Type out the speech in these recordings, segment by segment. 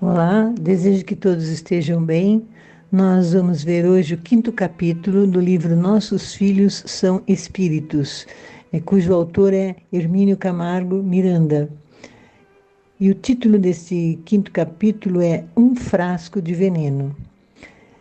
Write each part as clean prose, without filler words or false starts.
Olá, desejo que todos estejam bem. Nós vamos ver hoje o 5º capítulo do livro Nossos Filhos São Espíritos, cujo autor é Hermínio Camargo Miranda. E o título desse 5º capítulo é Um Frasco de Veneno.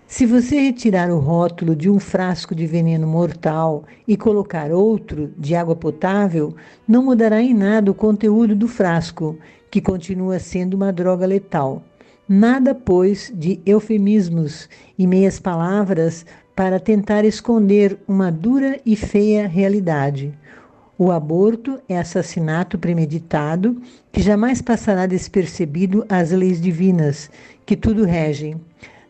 Se você retirar o rótulo de um frasco de veneno mortal e colocar outro de água potável, não mudará em nada o conteúdo do frasco, que continua sendo uma droga letal. Nada, pois, de eufemismos e meias palavras para tentar esconder uma dura e feia realidade. O aborto é assassinato premeditado que jamais passará despercebido às leis divinas, que tudo regem.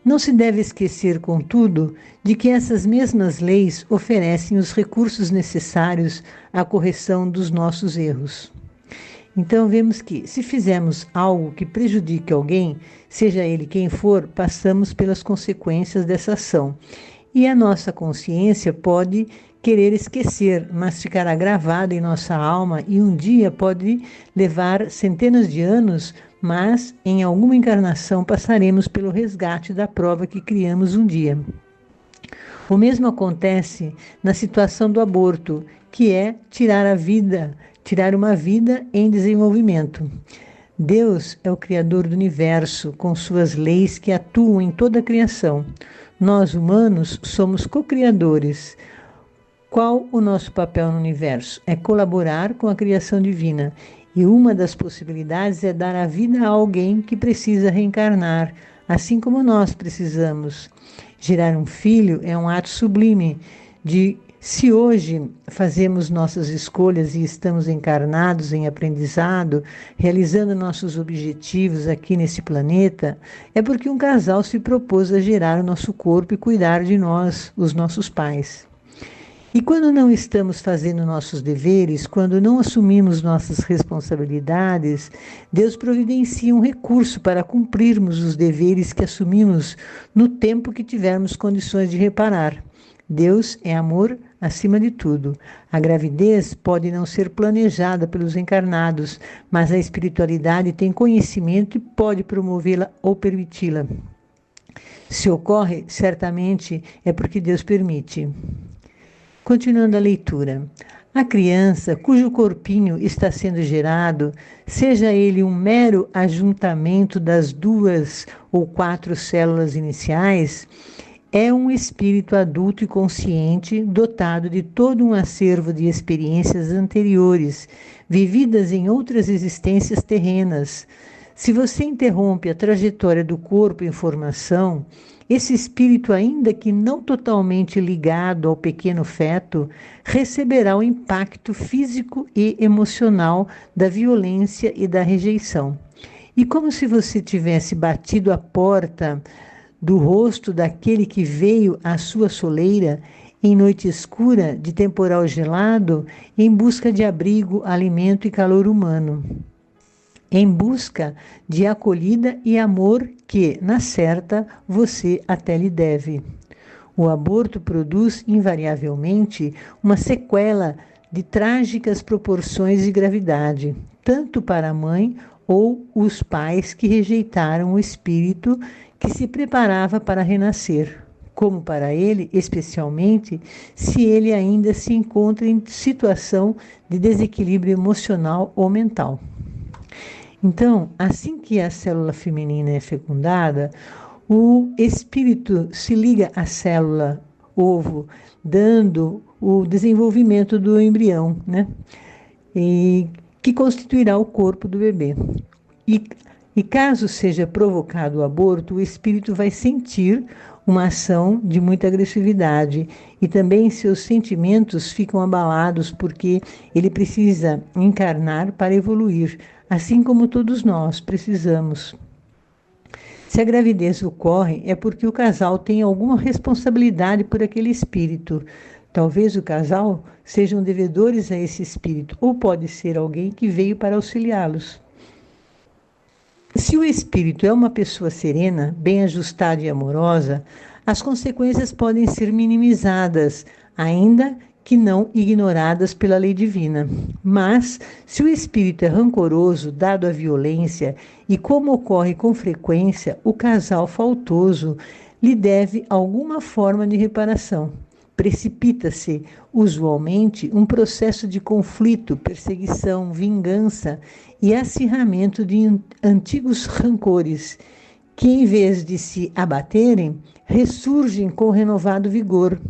Não se deve esquecer, contudo, de que essas mesmas leis oferecem os recursos necessários à correção dos nossos erros. Então, vemos que, se fizermos algo que prejudique alguém, seja ele quem for, passamos pelas consequências dessa ação. E a nossa consciência pode querer esquecer, mas ficará gravada em nossa alma e um dia pode levar centenas de anos, mas em alguma encarnação passaremos pelo resgate da prova que criamos um dia. O mesmo acontece na situação do aborto, que é tirar uma vida em desenvolvimento. Deus é o Criador do universo, com suas leis que atuam em toda a criação. Nós, humanos, somos co-criadores. Qual o nosso papel no universo? É colaborar com a criação divina. E uma das possibilidades é dar a vida a alguém que precisa reencarnar, assim como nós precisamos. Gerar um filho é um ato sublime se hoje fazemos nossas escolhas e estamos encarnados em aprendizado, realizando nossos objetivos aqui nesse planeta, é porque um casal se propôs a gerar o nosso corpo e cuidar de nós, os nossos pais. E quando não estamos fazendo nossos deveres, quando não assumimos nossas responsabilidades, Deus providencia um recurso para cumprirmos os deveres que assumimos no tempo que tivermos condições de reparar. Deus é amor acima de tudo. A gravidez pode não ser planejada pelos encarnados, mas a espiritualidade tem conhecimento e pode promovê-la ou permiti-la. Se ocorre, certamente é porque Deus permite. Continuando a leitura. A criança cujo corpinho está sendo gerado, seja ele um mero ajuntamento das 2 ou 4 células iniciais, é um espírito adulto e consciente, dotado de todo um acervo de experiências anteriores, vividas em outras existências terrenas. Se você interrompe a trajetória do corpo em formação, esse espírito, ainda que não totalmente ligado ao pequeno feto, receberá o impacto físico e emocional da violência e da rejeição. E como se você tivesse batido a porta do rosto daquele que veio à sua soleira, em noite escura, de temporal gelado, em busca de abrigo, alimento e calor humano. Em busca de acolhida e amor que, na certa, você até lhe deve. O aborto produz, invariavelmente, uma sequela de trágicas proporções de gravidade, tanto para a mãe ou os pais que rejeitaram o espírito que se preparava para renascer, como para ele, especialmente, se ele ainda se encontra em situação de desequilíbrio emocional ou mental. Então, assim que a célula feminina é fecundada, o espírito se liga à célula ovo, dando o desenvolvimento do embrião, né? E que constituirá o corpo do bebê. E caso seja provocado o aborto, o espírito vai sentir uma ação de muita agressividade e também seus sentimentos ficam abalados porque ele precisa encarnar para evoluir, assim como todos nós precisamos. Se a gravidez ocorre, é porque o casal tem alguma responsabilidade por aquele espírito. Talvez o casal sejam devedores a esse espírito, ou pode ser alguém que veio para auxiliá-los. Se o espírito é uma pessoa serena, bem ajustada e amorosa, as consequências podem ser minimizadas, ainda que não ignoradas pela lei divina. Mas, se o espírito é rancoroso, dado à violência, e como ocorre com frequência, o casal faltoso lhe deve alguma forma de reparação. Precipita-se, usualmente, um processo de conflito, perseguição, vingança e acirramento de antigos rancores, que, em vez de se abaterem, ressurgem com renovado vigor.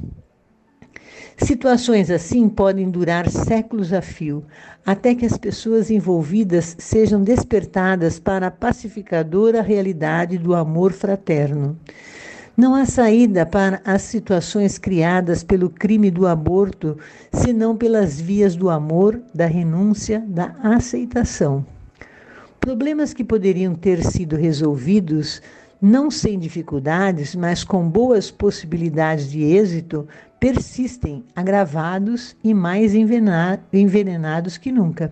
Situações assim podem durar séculos a fio, até que as pessoas envolvidas sejam despertadas para a pacificadora realidade do amor fraterno. Não há saída para as situações criadas pelo crime do aborto, senão pelas vias do amor, da renúncia, da aceitação. Problemas que poderiam ter sido resolvidos, não sem dificuldades, mas com boas possibilidades de êxito, persistem, agravados e mais envenenados que nunca.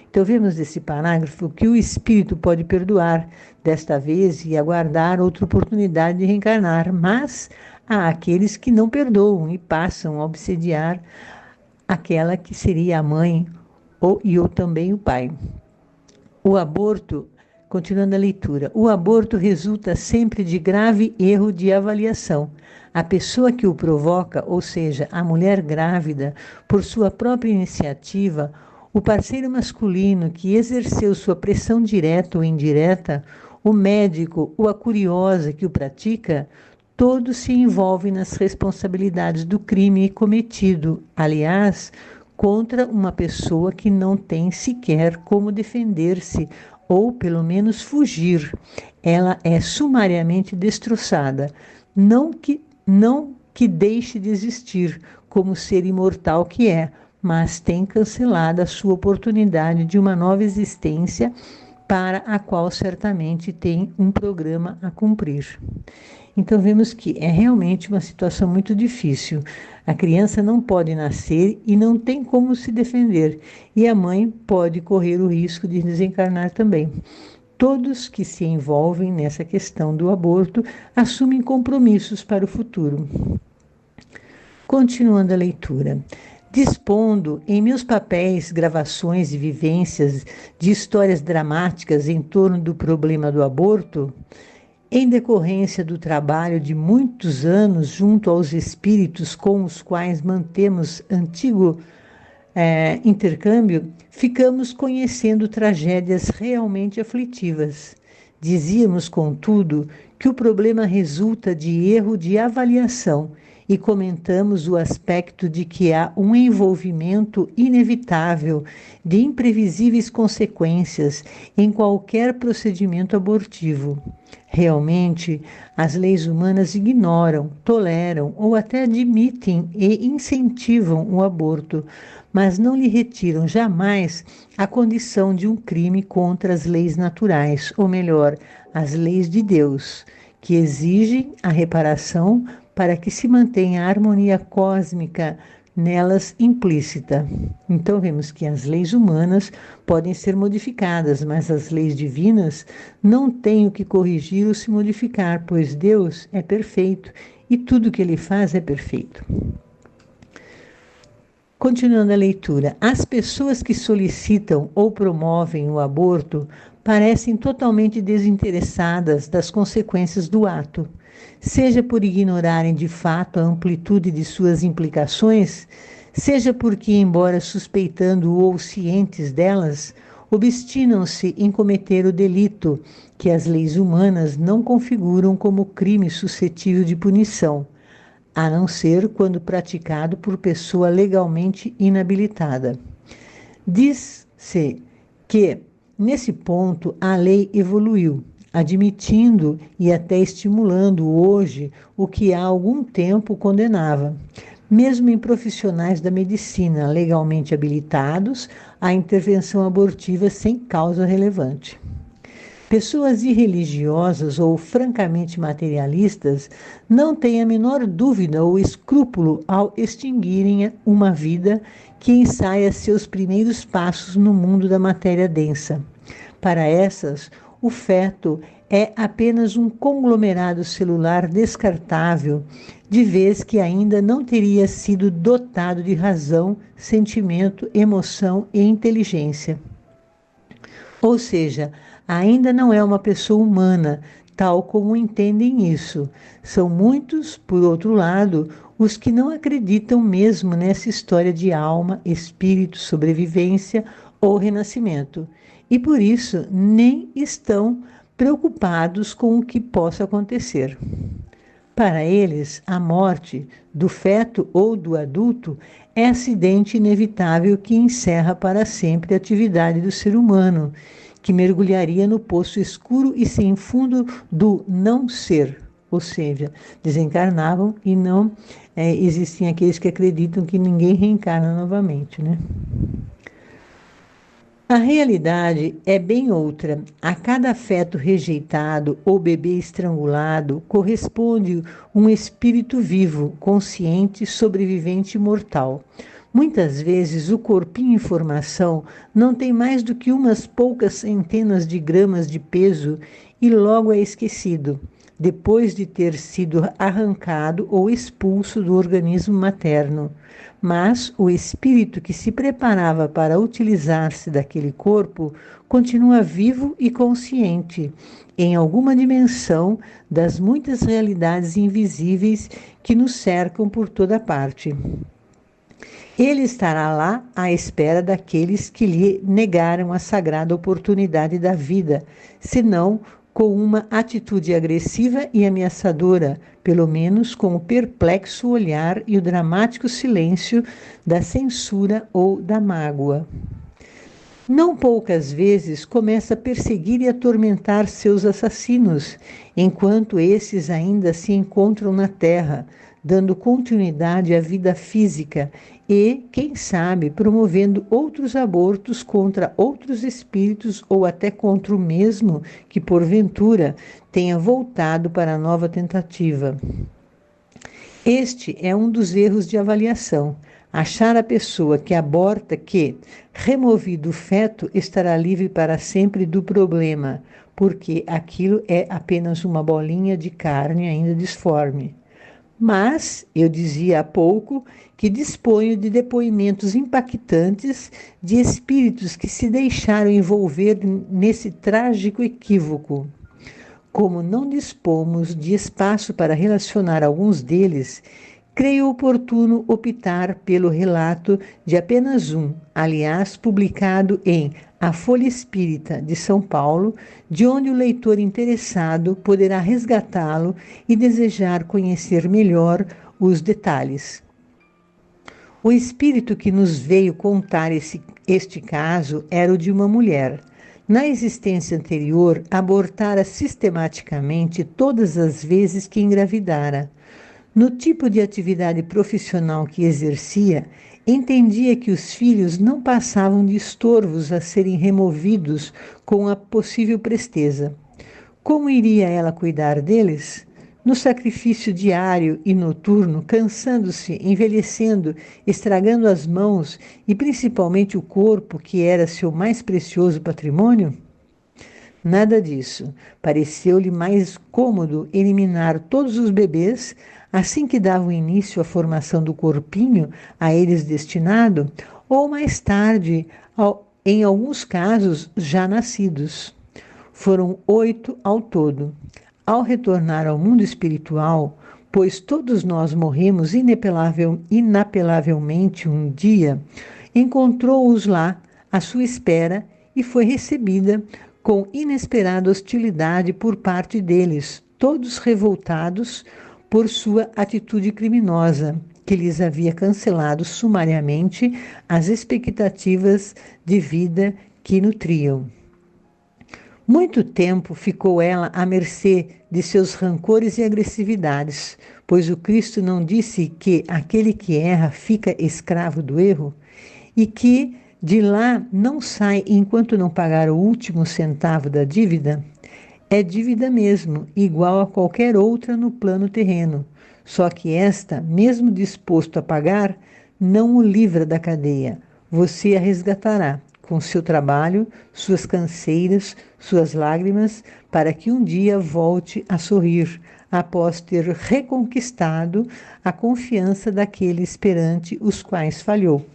Então, vemos nesse parágrafo que o espírito pode perdoar desta vez e aguardar outra oportunidade de reencarnar, mas há aqueles que não perdoam e passam a obsediar aquela que seria a mãe ou também o pai. O aborto, continuando a leitura, o aborto resulta sempre de grave erro de avaliação. A pessoa que o provoca, ou seja, a mulher grávida, por sua própria iniciativa, o parceiro masculino que exerceu sua pressão direta ou indireta, o médico ou a curiosa que o pratica, todos se envolvem nas responsabilidades do crime cometido, aliás, contra uma pessoa que não tem sequer como defender-se ou, pelo menos, fugir. Ela é sumariamente destroçada, não que deixe de existir como ser imortal que é, mas tem cancelado a sua oportunidade de uma nova existência para a qual certamente tem um programa a cumprir. Então vemos que é realmente uma situação muito difícil. A criança não pode nascer e não tem como se defender, e a mãe pode correr o risco de desencarnar também. Todos que se envolvem nessa questão do aborto assumem compromissos para o futuro. Continuando a leitura. Dispondo em meus papéis, gravações e vivências de histórias dramáticas em torno do problema do aborto, em decorrência do trabalho de muitos anos junto aos espíritos com os quais mantemos antigo intercâmbio, ficamos conhecendo tragédias realmente aflitivas. Dizíamos, contudo, que o problema resulta de erro de avaliação e comentamos o aspecto de que há um envolvimento inevitável de imprevisíveis consequências em qualquer procedimento abortivo. Realmente, as leis humanas ignoram, toleram ou até admitem e incentivam o aborto, mas não lhe retiram jamais a condição de um crime contra as leis naturais, ou melhor, as leis de Deus, que exigem a reparação para que se mantenha a harmonia cósmica nelas implícita. Então vemos que as leis humanas podem ser modificadas, mas as leis divinas não têm o que corrigir ou se modificar, pois Deus é perfeito e tudo que Ele faz é perfeito. Continuando a leitura, as pessoas que solicitam ou promovem o aborto parecem totalmente desinteressadas das consequências do ato, seja por ignorarem de fato a amplitude de suas implicações, seja porque, embora suspeitando ou cientes delas, obstinam-se em cometer o delito que as leis humanas não configuram como crime suscetível de punição, a não ser quando praticado por pessoa legalmente inabilitada. Diz-se que, nesse ponto, a lei evoluiu, admitindo e até estimulando hoje o que há algum tempo condenava, mesmo em profissionais da medicina legalmente habilitados à intervenção abortiva sem causa relevante. Pessoas irreligiosas ou francamente materialistas não têm a menor dúvida ou escrúpulo ao extinguirem uma vida que ensaia seus primeiros passos no mundo da matéria densa. Para essas, o feto é apenas um conglomerado celular descartável, de vez que ainda não teria sido dotado de razão, sentimento, emoção e inteligência. Ou seja, ainda não é uma pessoa humana, tal como entendem isso. São muitos, por outro lado, os que não acreditam mesmo nessa história de alma, espírito, sobrevivência ou renascimento. E por isso nem estão preocupados com o que possa acontecer. Para eles, a morte do feto ou do adulto é acidente inevitável que encerra para sempre a atividade do ser humano, que mergulharia no poço escuro e sem fundo do não ser, ou seja, desencarnavam e não existem aqueles que acreditam que ninguém reencarna novamente, né? A realidade é bem outra. A cada feto rejeitado ou bebê estrangulado corresponde um espírito vivo, consciente, sobrevivente e mortal. Muitas vezes o corpinho em formação não tem mais do que umas poucas centenas de gramas de peso e logo é esquecido, depois de ter sido arrancado ou expulso do organismo materno. Mas o espírito que se preparava para utilizar-se daquele corpo continua vivo e consciente, em alguma dimensão das muitas realidades invisíveis que nos cercam por toda parte. Ele estará lá à espera daqueles que lhe negaram a sagrada oportunidade da vida, senão com uma atitude agressiva e ameaçadora, pelo menos com o perplexo olhar e o dramático silêncio da censura ou da mágoa. Não poucas vezes começa a perseguir e atormentar seus assassinos, enquanto esses ainda se encontram na terra, dando continuidade à vida física e, quem sabe, promovendo outros abortos contra outros espíritos ou até contra o mesmo que, porventura, tenha voltado para a nova tentativa. Este é um dos erros de avaliação. Achar a pessoa que aborta que, removido o feto, estará livre para sempre do problema, porque aquilo é apenas uma bolinha de carne ainda disforme. Mas, eu dizia há pouco, que disponho de depoimentos impactantes de espíritos que se deixaram envolver nesse trágico equívoco. Como não dispomos de espaço para relacionar alguns deles, creio oportuno optar pelo relato de apenas um, aliás, publicado em A Folha Espírita de São Paulo, de onde o leitor interessado poderá resgatá-lo e desejar conhecer melhor os detalhes. O espírito que nos veio contar este caso era o de uma mulher. Na existência anterior, abortara sistematicamente todas as vezes que engravidara. No tipo de atividade profissional que exercia, entendia que os filhos não passavam de estorvos a serem removidos com a possível presteza. Como iria ela cuidar deles? No sacrifício diário e noturno, cansando-se, envelhecendo, estragando as mãos e principalmente o corpo, que era seu mais precioso patrimônio? Nada disso. Pareceu-lhe mais cômodo eliminar todos os bebês assim que davam início à formação do corpinho a eles destinado, ou mais tarde, em alguns casos, já nascidos. Foram 8 ao todo. Ao retornar ao mundo espiritual, pois todos nós morremos inapelavelmente um dia, encontrou-os lá à sua espera e foi recebida com inesperada hostilidade por parte deles, todos revoltados por sua atitude criminosa, que lhes havia cancelado sumariamente as expectativas de vida que nutriam. Muito tempo ficou ela à mercê de seus rancores e agressividades, pois o Cristo não disse que aquele que erra fica escravo do erro e que de lá não sai enquanto não pagar o último centavo da dívida? É dívida mesmo, igual a qualquer outra no plano terreno, só que esta, mesmo disposto a pagar, não o livra da cadeia. Você a resgatará, com seu trabalho, suas canseiras, suas lágrimas, para que um dia volte a sorrir, após ter reconquistado a confiança daqueles perante os quais falhou.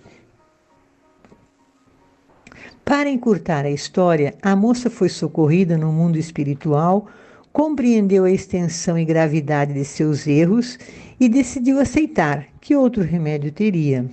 Para encurtar a história, a moça foi socorrida no mundo espiritual, compreendeu a extensão e gravidade de seus erros e decidiu aceitar. Que outro remédio teria?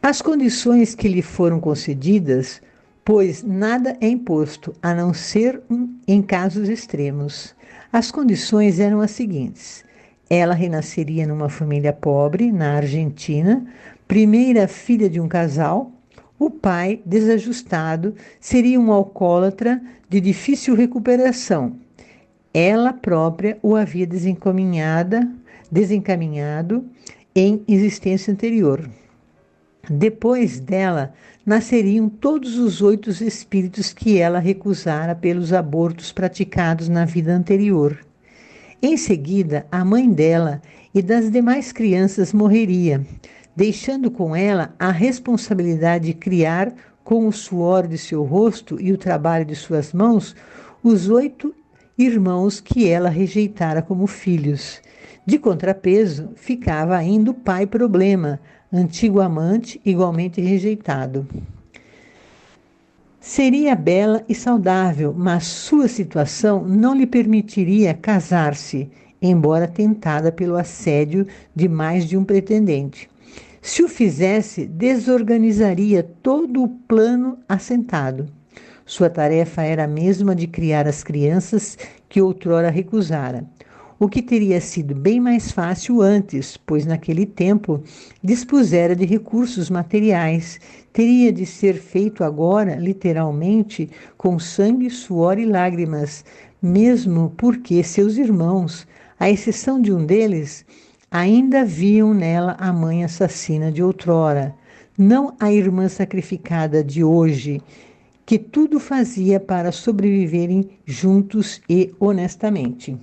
As condições que lhe foram concedidas, pois nada é imposto, a não ser em casos extremos. As condições eram as seguintes: ela renasceria numa família pobre, na Argentina, primeira filha de um casal. O pai, desajustado, seria um alcoólatra de difícil recuperação. Ela própria o havia desencaminhado em existência anterior. Depois dela, nasceriam todos os 8 espíritos que ela recusara pelos abortos praticados na vida anterior. Em seguida, a mãe dela e das demais crianças morreria, deixando com ela a responsabilidade de criar, com o suor de seu rosto e o trabalho de suas mãos, os 8 irmãos que ela rejeitara como filhos. De contrapeso, ficava ainda o pai problema, antigo amante, igualmente rejeitado. Seria bela e saudável, mas sua situação não lhe permitiria casar-se, embora tentada pelo assédio de mais de um pretendente. Se o fizesse, desorganizaria todo o plano assentado. Sua tarefa era a mesma de criar as crianças que outrora recusara, o que teria sido bem mais fácil antes, pois naquele tempo dispusera de recursos materiais. Teria de ser feito agora, literalmente, com sangue, suor e lágrimas, mesmo porque seus irmãos, à exceção de um deles, ainda viam nela a mãe assassina de outrora, não a irmã sacrificada de hoje, que tudo fazia para sobreviverem juntos e honestamente.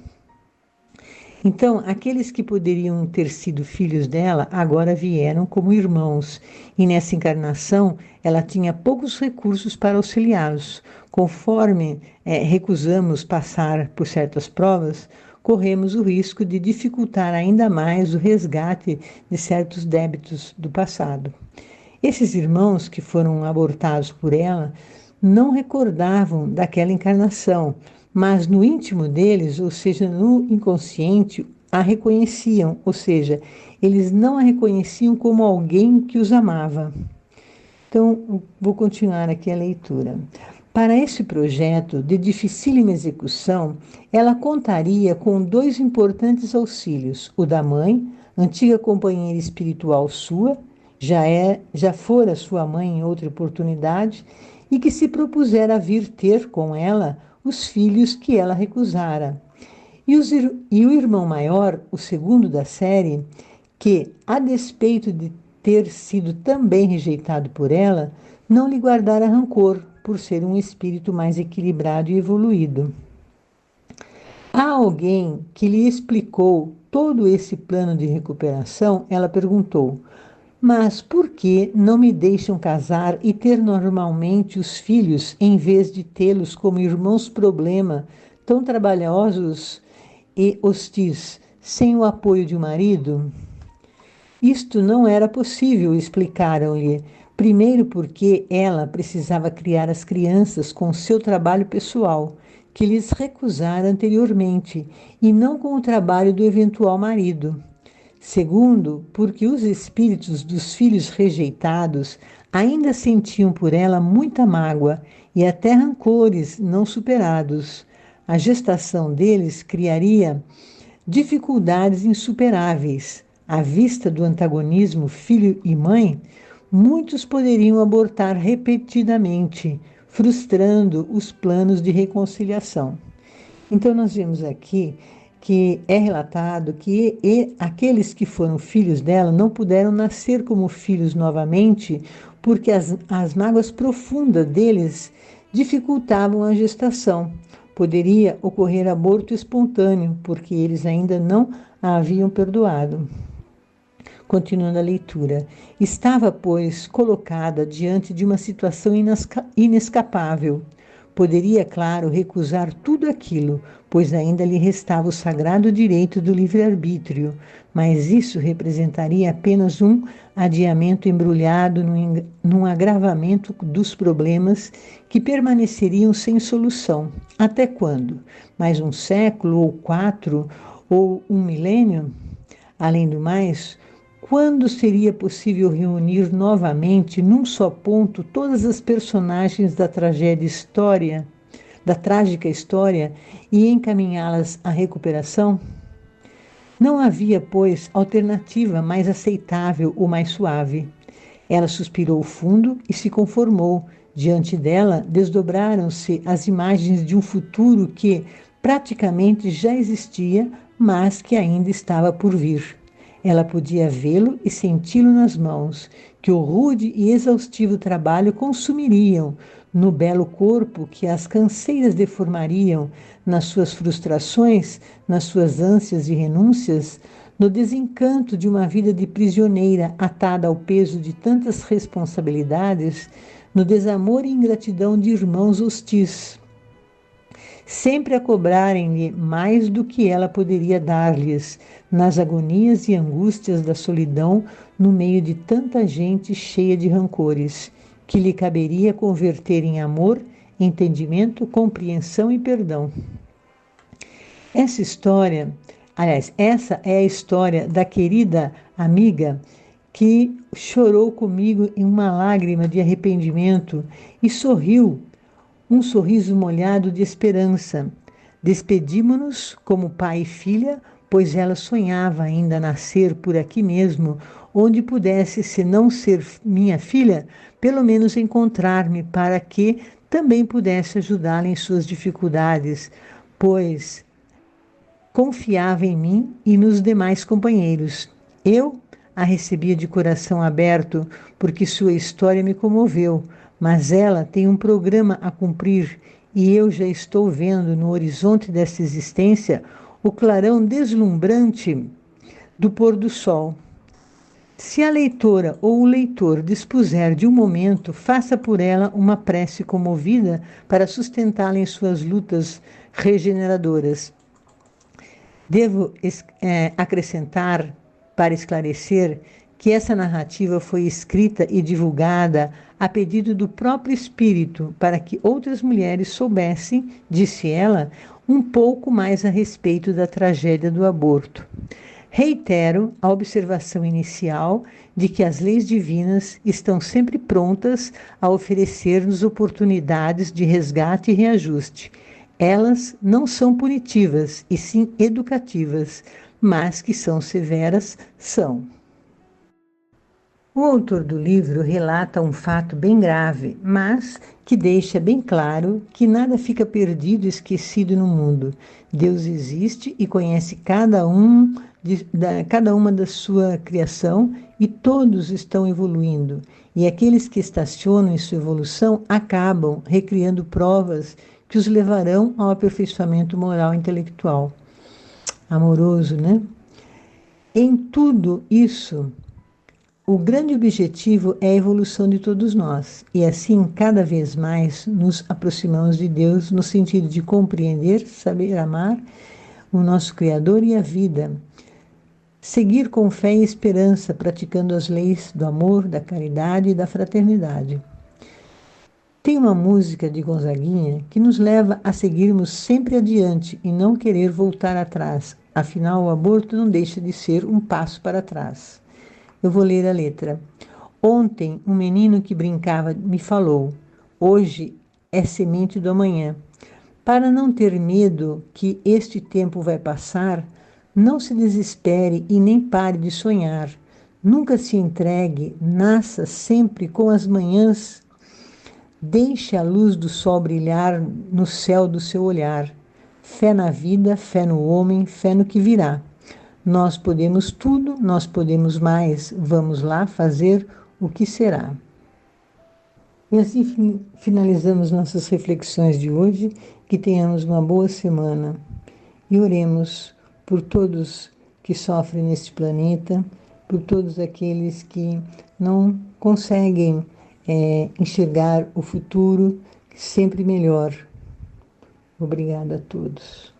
Então, aqueles que poderiam ter sido filhos dela agora vieram como irmãos, e nessa encarnação ela tinha poucos recursos para auxiliá-los. Conforme recusamos passar por certas provas, corremos o risco de dificultar ainda mais o resgate de certos débitos do passado. Esses irmãos que foram abortados por ela não recordavam daquela encarnação, mas no íntimo deles, ou seja, no inconsciente, a reconheciam, ou seja, eles não a reconheciam como alguém que os amava. Então, vou continuar aqui a leitura. Para esse projeto de dificílima execução, ela contaria com 2 importantes auxílios: o da mãe, antiga companheira espiritual sua, já fora sua mãe em outra oportunidade, e que se propusera a vir ter com ela os filhos que ela recusara. E o irmão maior, o segundo da série, que, a despeito de ter sido também rejeitado por ela, não lhe guardara rancor, por ser um espírito mais equilibrado e evoluído. A alguém que lhe explicou todo esse plano de recuperação, ela perguntou: mas por que não me deixam casar e ter normalmente os filhos, em vez de tê-los como irmãos problema, tão trabalhosos e hostis, sem o apoio de um marido? Isto não era possível, explicaram-lhe. Primeiro porque ela precisava criar as crianças com seu trabalho pessoal, que lhes recusara anteriormente, e não com o trabalho do eventual marido. Segundo, porque os espíritos dos filhos rejeitados ainda sentiam por ela muita mágoa e até rancores não superados. A gestação deles criaria dificuldades insuperáveis. À vista do antagonismo filho e mãe, muitos poderiam abortar repetidamente, frustrando os planos de reconciliação. Então, nós vemos aqui que é relatado que aqueles que foram filhos dela não puderam nascer como filhos novamente, porque as mágoas profundas deles dificultavam a gestação. Poderia ocorrer aborto espontâneo, porque eles ainda não a haviam perdoado. Continuando a leitura. Estava, pois, colocada diante de uma situação inescapável. Poderia, claro, recusar tudo aquilo, pois ainda lhe restava o sagrado direito do livre-arbítrio, mas isso representaria apenas um adiamento embrulhado num agravamento dos problemas que permaneceriam sem solução. Até quando? Mais um século, ou 4, ou um milênio? Além do mais, quando seria possível reunir novamente num só ponto todas as personagens da trágica história e encaminhá-las à recuperação? Não havia, pois, alternativa mais aceitável ou mais suave. Ela suspirou fundo e se conformou. Diante dela, desdobraram-se as imagens de um futuro que praticamente já existia, mas que ainda estava por vir. Ela podia vê-lo e senti-lo nas mãos, que o rude e exaustivo trabalho consumiriam, no belo corpo que as canseiras deformariam, nas suas frustrações, nas suas ânsias e renúncias, no desencanto de uma vida de prisioneira atada ao peso de tantas responsabilidades, no desamor e ingratidão de irmãos hostis, sempre a cobrarem-lhe mais do que ela poderia dar-lhes, nas agonias e angústias da solidão, no meio de tanta gente cheia de rancores, que lhe caberia converter em amor, entendimento, compreensão e perdão. Essa é a história da querida amiga que chorou comigo em uma lágrima de arrependimento e sorriu, um sorriso molhado de esperança. Despedimo-nos como pai e filha, pois ela sonhava ainda nascer por aqui mesmo, onde pudesse, se não ser minha filha, pelo menos encontrar-me para que também pudesse ajudá-la em suas dificuldades, pois confiava em mim e nos demais companheiros. Eu a recebia de coração aberto, porque sua história me comoveu, mas ela tem um programa a cumprir e eu já estou vendo no horizonte dessa existência o clarão deslumbrante do pôr do sol. Se a leitora ou o leitor dispuser de um momento, faça por ela uma prece comovida para sustentá-la em suas lutas regeneradoras. Devo acrescentar, para esclarecer, que essa narrativa foi escrita e divulgada a pedido do próprio Espírito, para que outras mulheres soubessem, disse ela, um pouco mais a respeito da tragédia do aborto. Reitero a observação inicial de que as leis divinas estão sempre prontas a oferecer-nos oportunidades de resgate e reajuste. Elas não são punitivas, e sim educativas, mas que são severas, são. O autor do livro relata um fato bem grave, mas que deixa bem claro que nada fica perdido e esquecido no mundo. Deus existe e conhece cada uma da sua criação e todos estão evoluindo. E aqueles que estacionam em sua evolução acabam recriando provas que os levarão ao aperfeiçoamento moral e intelectual. Amoroso, né? Em tudo isso, o grande objetivo é a evolução de todos nós, e assim, cada vez mais, nos aproximamos de Deus no sentido de compreender, saber amar o nosso Criador e a vida. Seguir com fé e esperança, praticando as leis do amor, da caridade e da fraternidade. Tem uma música de Gonzaguinha que nos leva a seguirmos sempre adiante e não querer voltar atrás. Afinal, o aborto não deixa de ser um passo para trás. Eu vou ler a letra. Ontem, um menino que brincava me falou: hoje é semente do amanhã. Para não ter medo que este tempo vai passar, não se desespere e nem pare de sonhar. Nunca se entregue, nasça sempre com as manhãs. Deixe a luz do sol brilhar no céu do seu olhar. Fé na vida, fé no homem, fé no que virá. Nós podemos tudo, nós podemos mais. Vamos lá fazer o que será. E assim finalizamos nossas reflexões de hoje. Que tenhamos uma boa semana. E oremos por todos que sofrem neste planeta, por todos aqueles que não conseguem enxergar o futuro sempre melhor. Obrigada a todos.